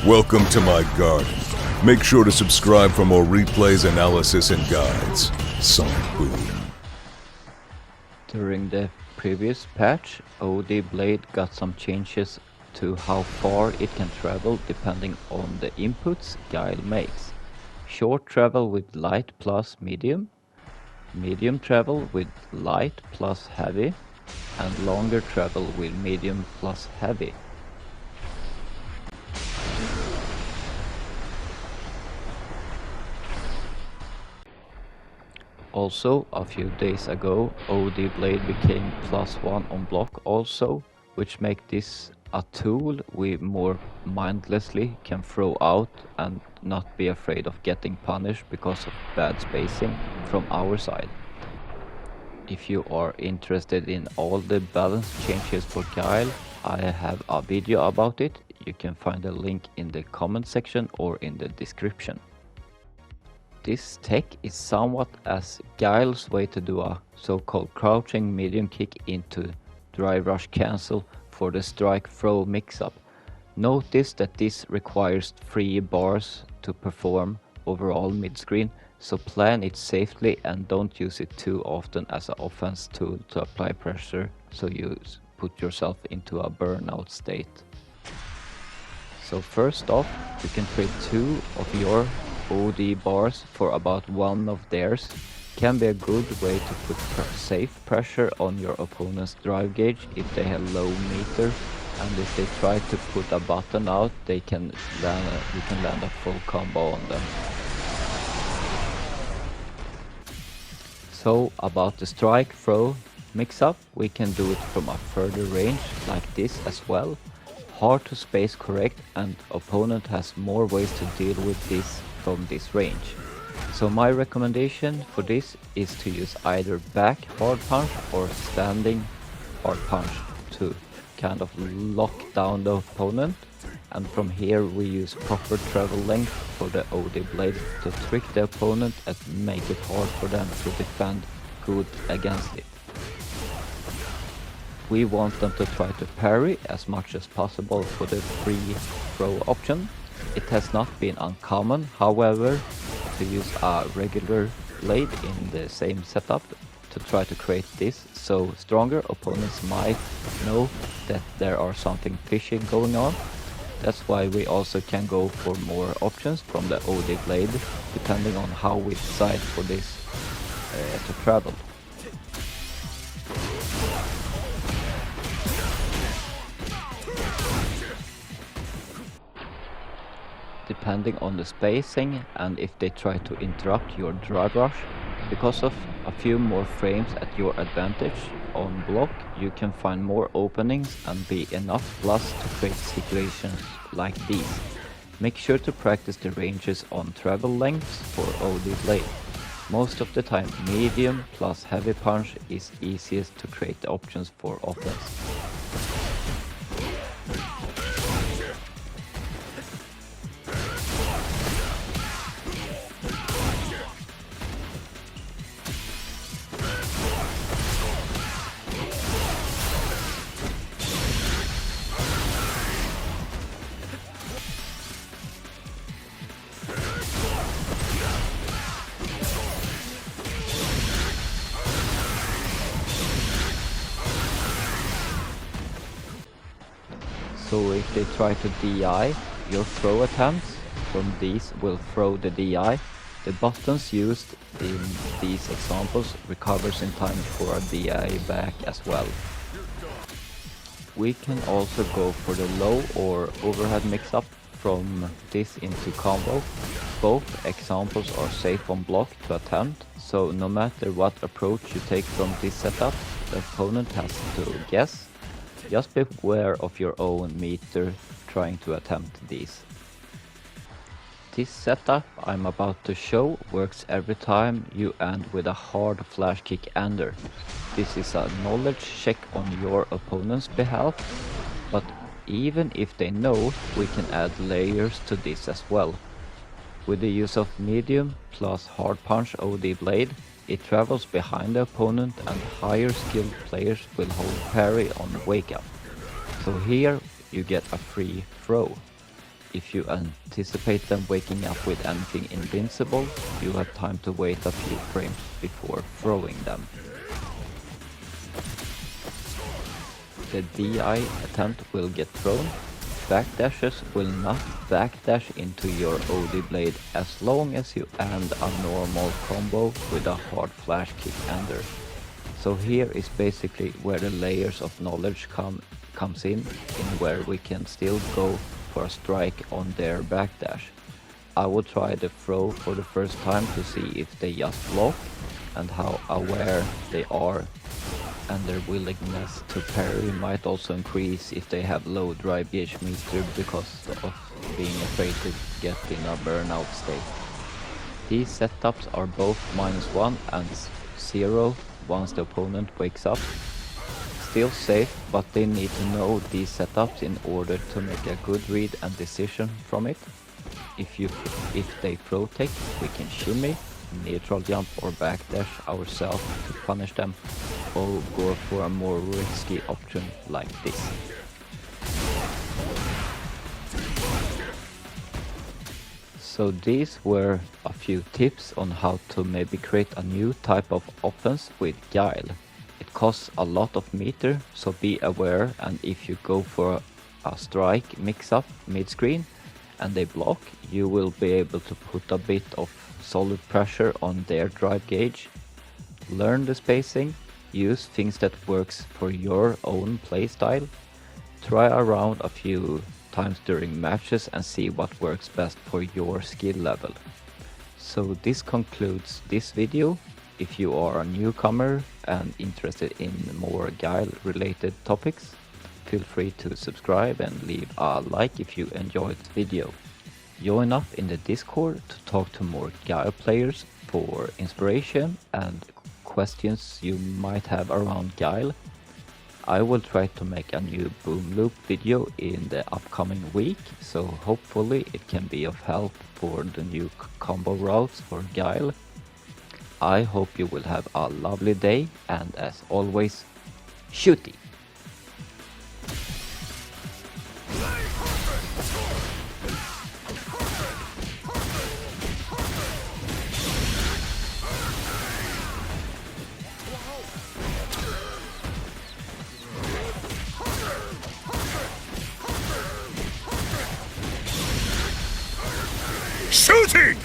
Welcome to my garden. Make sure to subscribe for more replays, analysis, and guides. Sonic Boom. During the previous patch, OD Blade got some changes to how far it can travel depending on the inputs Guile makes. Short travel with light plus medium, medium travel with light plus heavy, and longer travel with medium plus heavy. Also, a few days ago, OD Blade became +1 on block also, which makes this a tool we more mindlessly can throw out and not be afraid of getting punished because of bad spacing from our side. If you are interested in all the balance changes for Guile, I have a video about it. You can find a link in the comment section or in the description. This tech is somewhat as Guile's way to do a so-called crouching medium kick into dry rush cancel for the strike throw mix-up. Notice that this requires 3 bars to perform overall mid-screen, so plan it safely and don't use it too often as an offense tool to apply pressure so you put yourself into a burnout state. So first off, you can trade 2 of your OD bars for about 1 of theirs. Can be a good way to put safe pressure on your opponent's drive gauge if they have low meter, and if they try to put a button out, you can land a full combo on them. So about the strike throw mix-up, we can do it from a further range like this as well. Hard to space correct, and opponent has more ways to deal with this from this range. So my recommendation for this is to use either back hard punch or standing hard punch to kind of lock down the opponent, and from here we use proper travel length for the OD Blade to trick the opponent and make it hard for them to defend good against it. We want them to try to parry as much as possible for the free throw option. It has not been uncommon, however, to use a regular blade in the same setup to try to create this, so stronger opponents might know that there are something fishy going on. That's why we also can go for more options from the OD Blade, depending on how we decide for this to travel. Depending on the spacing and if they try to interrupt your drive rush, because of a few more frames at your advantage on block, you can find more openings and be enough plus to create situations like these. Make sure to practice the ranges on travel lengths for OD Blade. Most of the time medium plus heavy punch is easiest to create the options for offense. So if they try to DI your throw attempts, from these will throw the DI. The buttons used in these examples recovers in time for a DI back as well. We can also go for the low or overhead mix-up from this into combo. Both examples are safe on block to attempt, so no matter what approach you take from this setup, the opponent has to guess. Just beware of your own meter trying to attempt these. This setup I'm about to show works every time you end with a hard flash kick ender. This is a knowledge check on your opponent's behalf, but even if they know, we can add layers to this as well. With the use of medium plus hard punch OD Blade, it travels behind the opponent and higher skilled players will hold parry on wake up. So here you get a free throw. If you anticipate them waking up with anything invincible, you have time to wait a few frames before throwing them. The DI attempt will get thrown. Backdashes will not backdash into your OD blade as long as you end a normal combo with a hard flash kick ender. So here is basically where the layers of knowledge comes in where we can still go for a strike on their backdash. I will try the throw for the first time to see if they just block and how aware they are, and their willingness to parry might also increase if they have low drive gauge meter because of being afraid to get in a burnout state. These setups are both -1 and 0 once the opponent wakes up. Still safe, but they need to know these setups in order to make a good read and decision from it. If they throw tech, we can shimmy, neutral jump or backdash ourselves to punish them, or go for a more risky option like this. So these were a few tips on how to maybe create a new type of offense with Guile. It costs a lot of meter, so be aware, and if you go for a strike mix-up mid-screen and they block, you will be able to put a bit of solid pressure on their drive gauge. Learn the spacing, use things that works for your own playstyle, try around a few times during matches and see what works best for your skill level. So this concludes this video. If you are a newcomer and interested in more Guile related topics, feel free to subscribe and leave a like if you enjoyed the video. Join up in the Discord to talk to more Guile players for inspiration and questions you might have around Guile. I will try to make a new boom loop video in the upcoming week, so hopefully it can be of help for the new combo routes for Guile. I hope you will have a lovely day, and as always, shooty! Shooting!